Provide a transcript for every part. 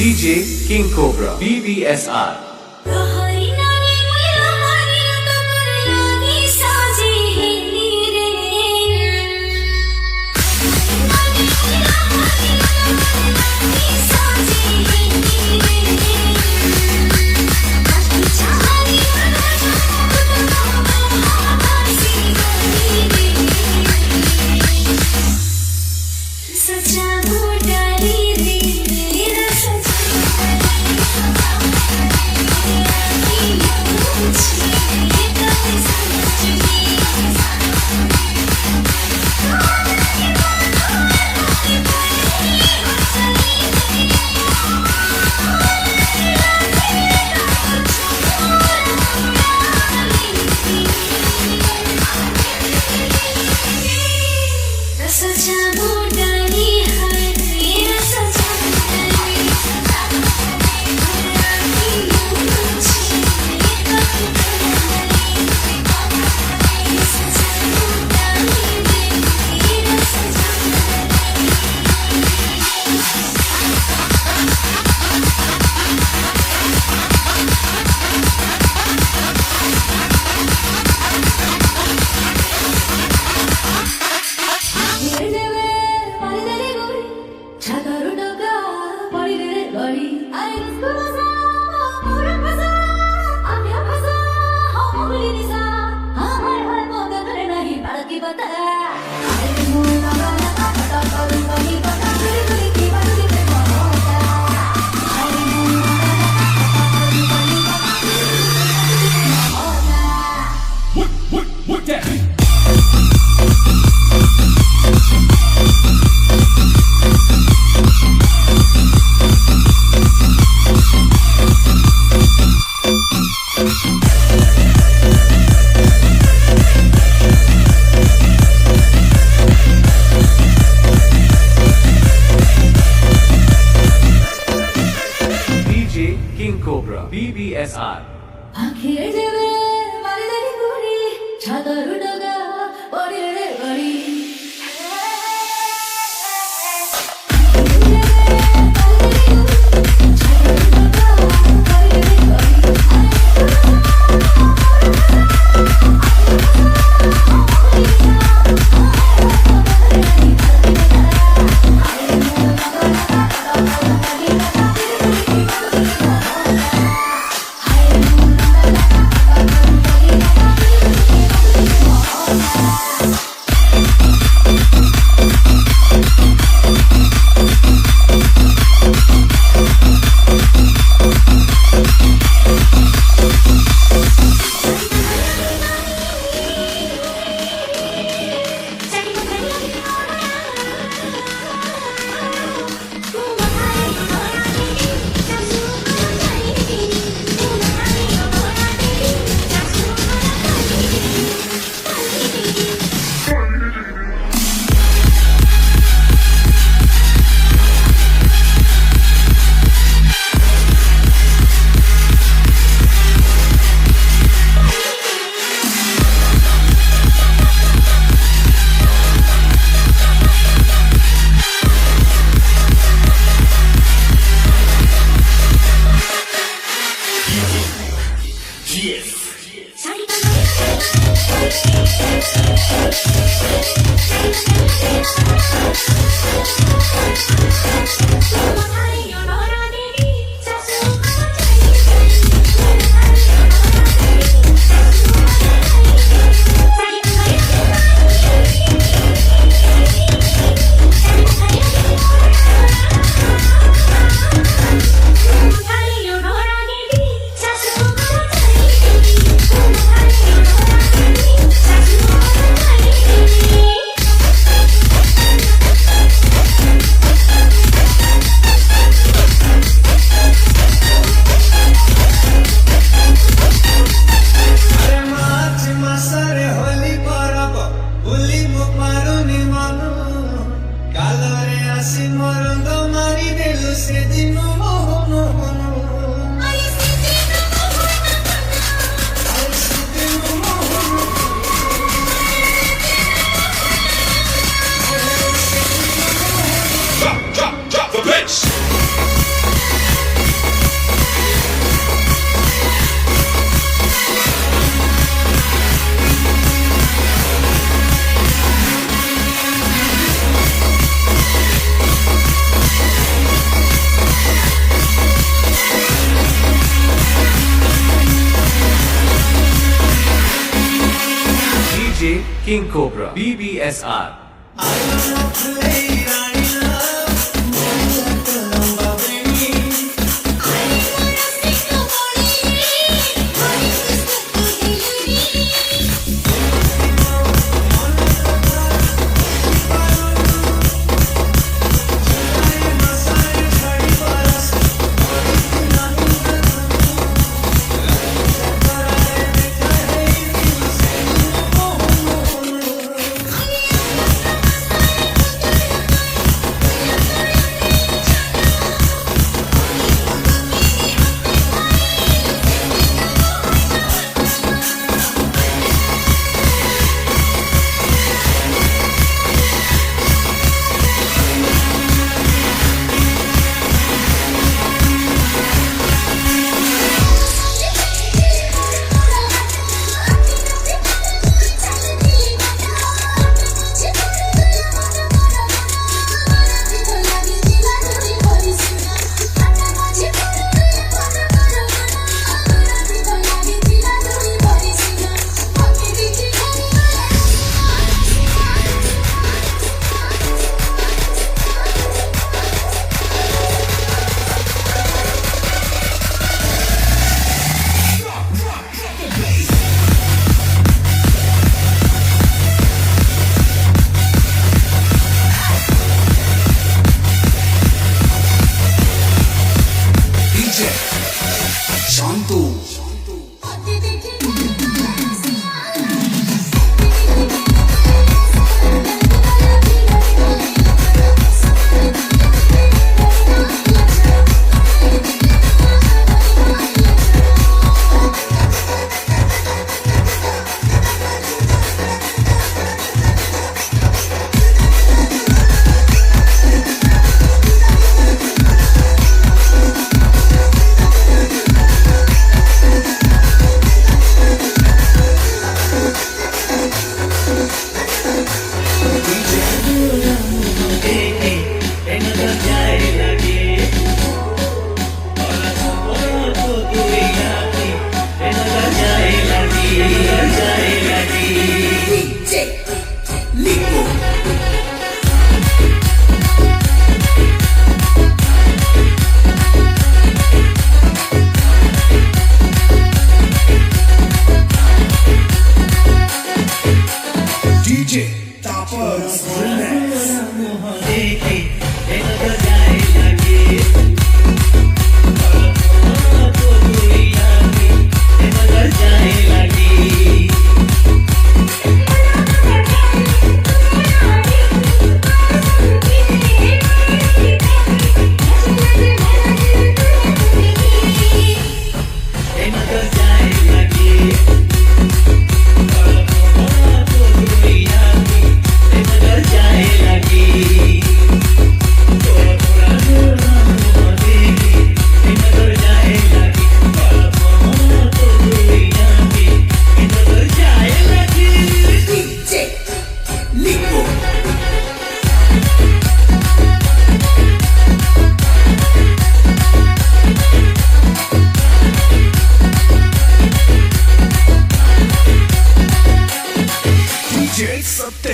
DJ King Cobra BBSR King Cobra BBSR King Cobra BBSR.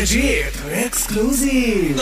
Satyajit exclusive.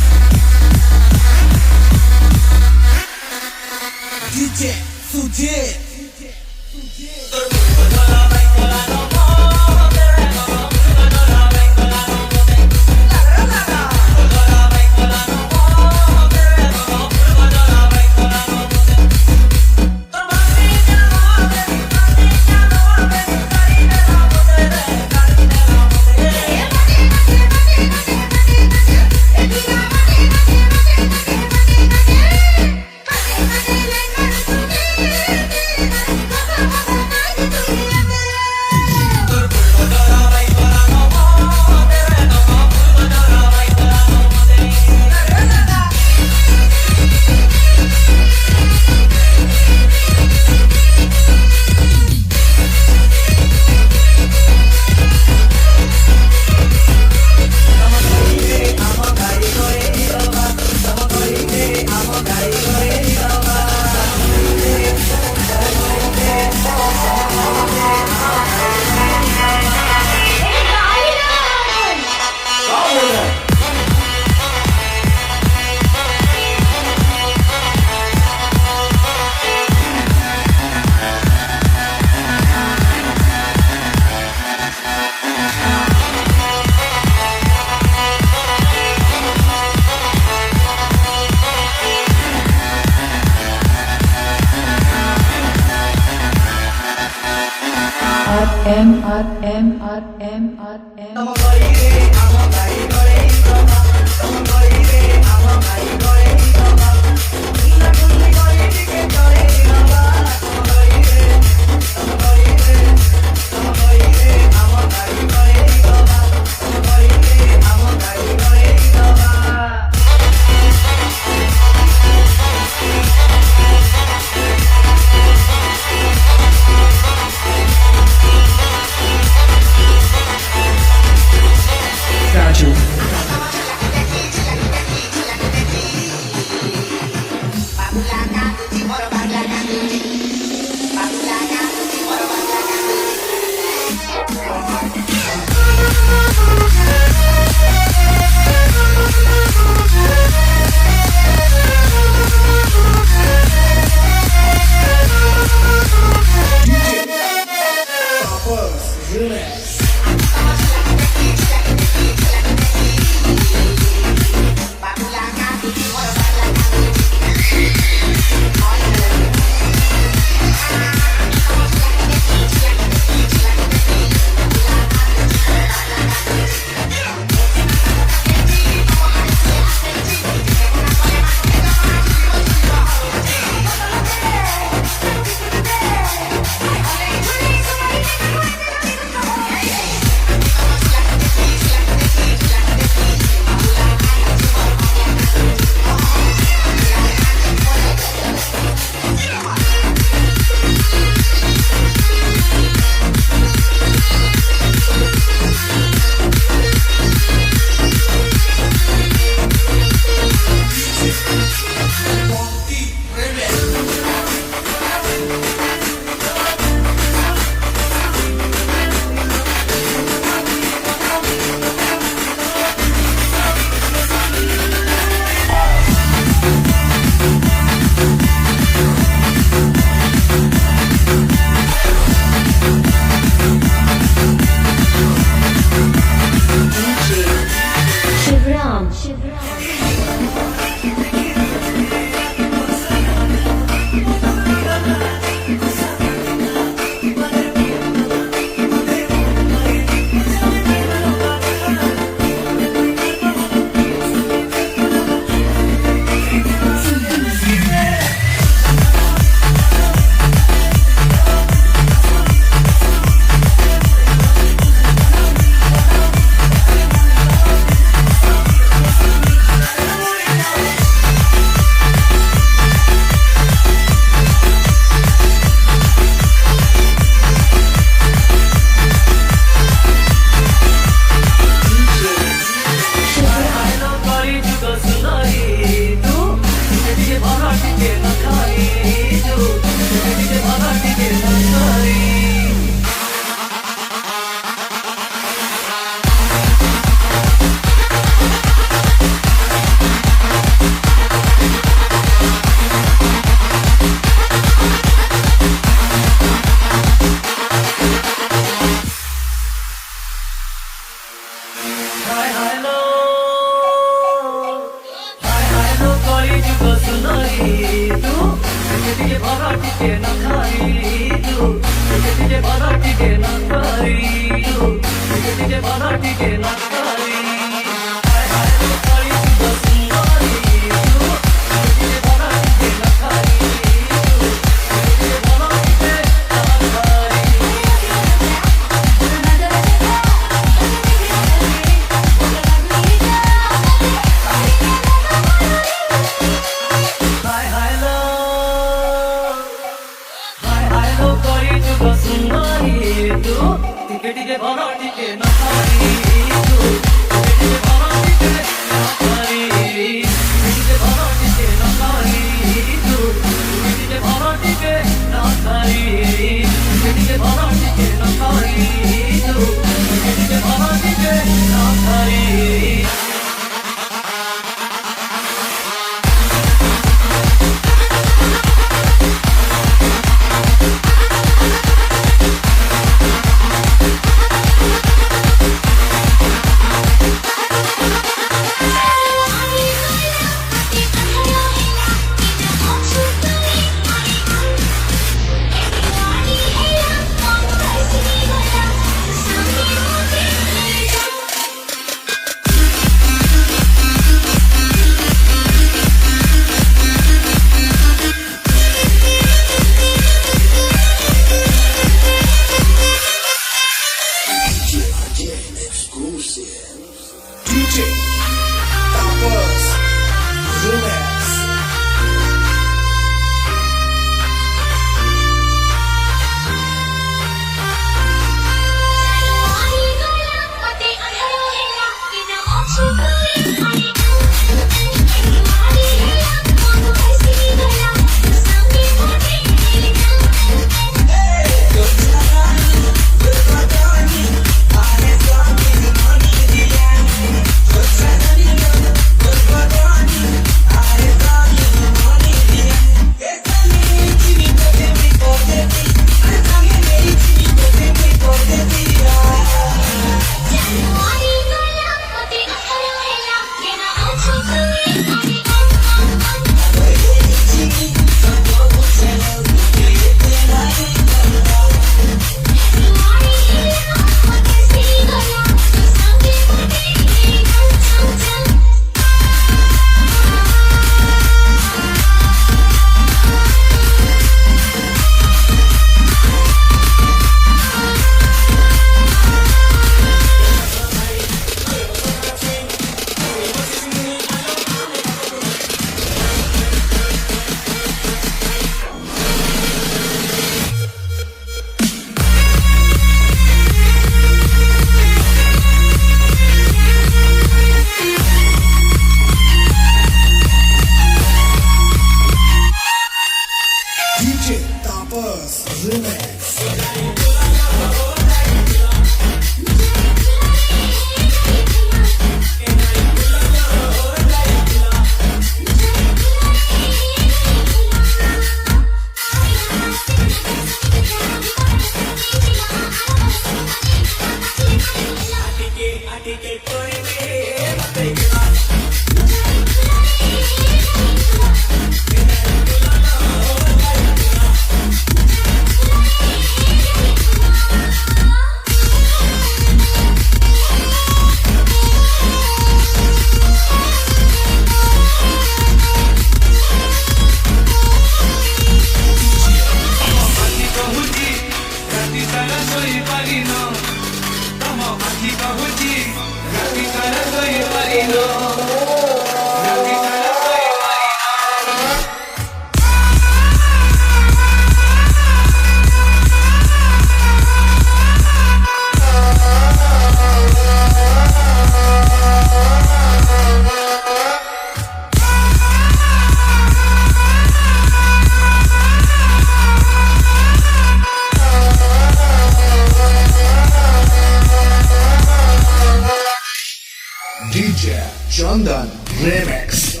DJ Chandan Remix.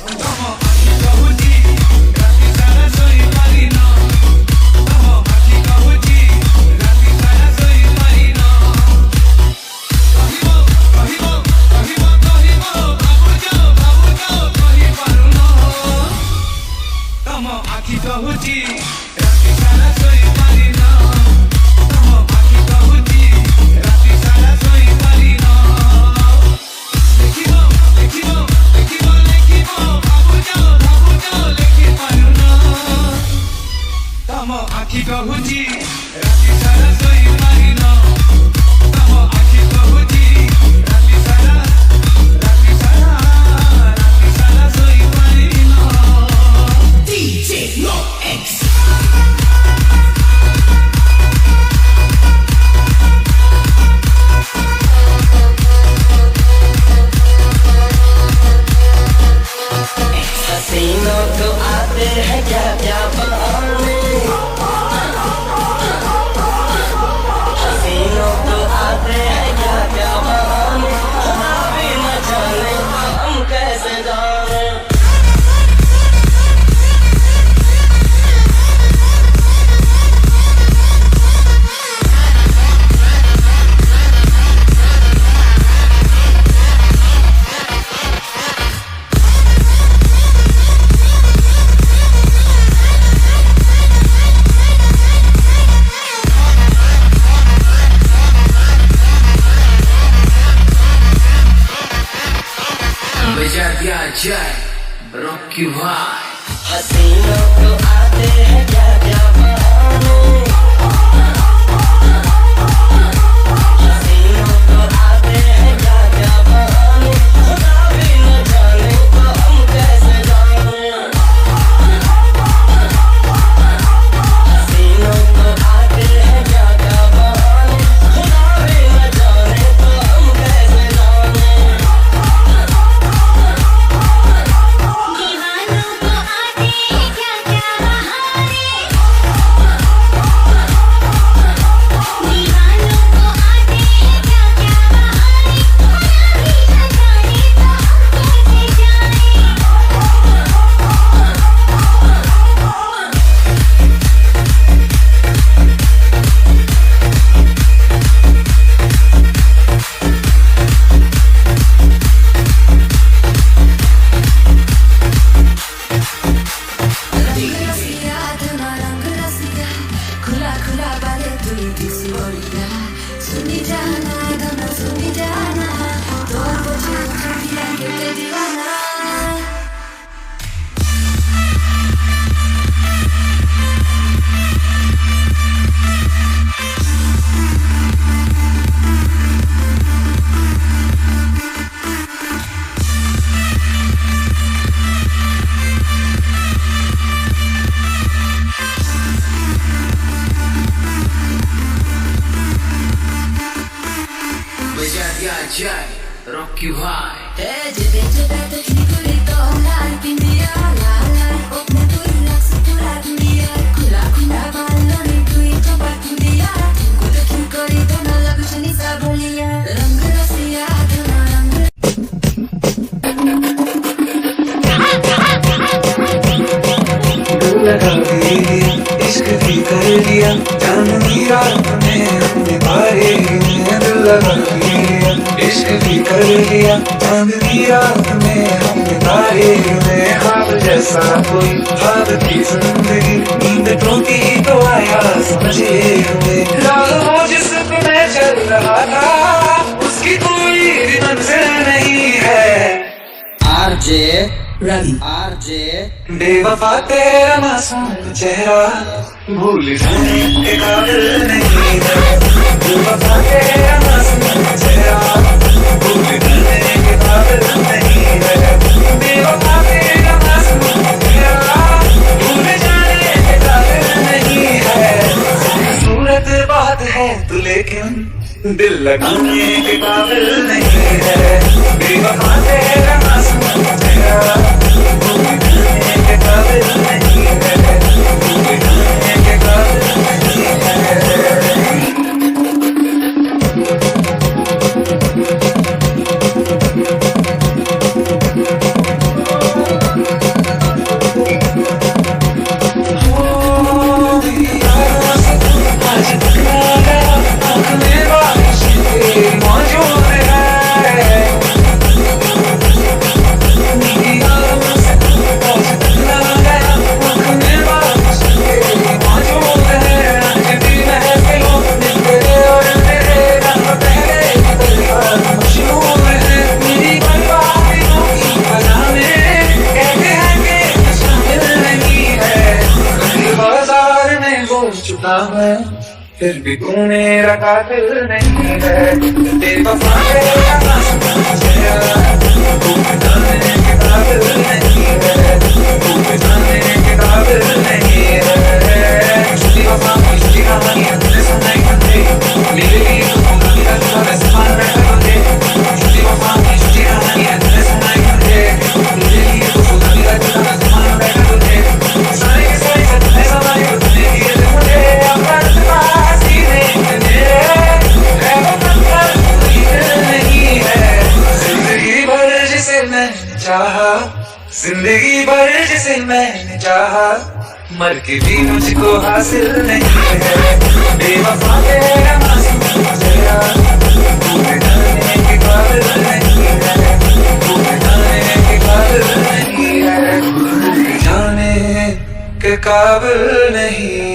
हसीनों को आते हैं क्या क्या बहाने, हसीनों को आते हैं क्या क्या बहाने, खुदा भी न जाने हम कैसे जाने। बजा दिया जाए रॉकी भाई। हसीनों को आते हैं क्या क्या बहाने, हसीनों को आते हैं क्या क्या बहाने, खुदा भी न जाने तो हम कैसे जाने। हसीनों को आते हैं क्या क्या बहाने, खुदा भी न जाने तो हम कैसे जाने। दीवानों को आते हैं क्या क्या बहाने, दीवानों को आते हैं क्या क्या बहाने, खुदा भी न जाने तो हम कैसे जाने। रंग रसिया धना रंग रसिया, खुला खुला बाले तुई दिसी ओरिया, सुनी जाना धना सुनी जाना, तोर बोझे उठिया के दीवाना। बजा दिया जाए रॉकी भाई। तेज तेज बैठ खिलखिली तो लाल पिंडिया लाल लाल, अपने तुई रक्स पूरा दुनिया, खुला खुला बालों ने तुई चंपा दुनिया, तुमको देखी कोई तो न लगू चनी सा बोलिया। रंग रसिया धना रंग लगा दिए इश्क भी कर लिया, जान की रात में हमने पाए दिल लगा दिए इश्क भी कर लिया चांदनी रात में हमने तारे में ख्वाब जैसा कोई ख्वाब की जिंदगी नींद टूटी तो आया समझे हमें राह वो जिस पे मैं चल रहा था उसकी कोई भी मंजिल नहीं है आरजे Ravi. आरजे बेवफा तेरा मासूम चेहरा भूल जाने के काबिल नहीं है बेवफा तेरा मासूम चेहरा भूल जाने के काबिल नहीं है बेवफा तेरा मासूम चेहरा भूल जाने के काबिल नहीं है सूरत बात है तू लेकिन दिल लगाने के काबिल नहीं है बेवफा तेरा मासूम चेहरा भूल जाने के काबिल नहीं है भूल जाने के काबिल नहीं फिर भी तू मेरा कातिल नहीं है बेवफा तेरा मासूम चेहरा भूल जाने के काबिल नहीं है भूल जाने के काबिल नहीं है झूठी वफा की झूठी कहानियां तूने सुनाई मुझे मेरे लिए तो तुम कभी का झूठा वैसे मान बैठा मुझे झूठी वफा की झूठी कहानियां तूने सुनाई मुझे मेरे लिए तो तुम कभी का झूठा वैसे मान बैठा मुझे सारी की सारी सच्चाई समाई तूने दिए थे मुझे अपना जिंदगी भर जिसे मैंने चाहा मर के भी मुझको हासिल नहीं है बेवफा तेरा मासूम चेहरा भूल जाने के काबिल नहीं है भूल जाने के काबिल नहीं है भूल जाने के काबिल नहीं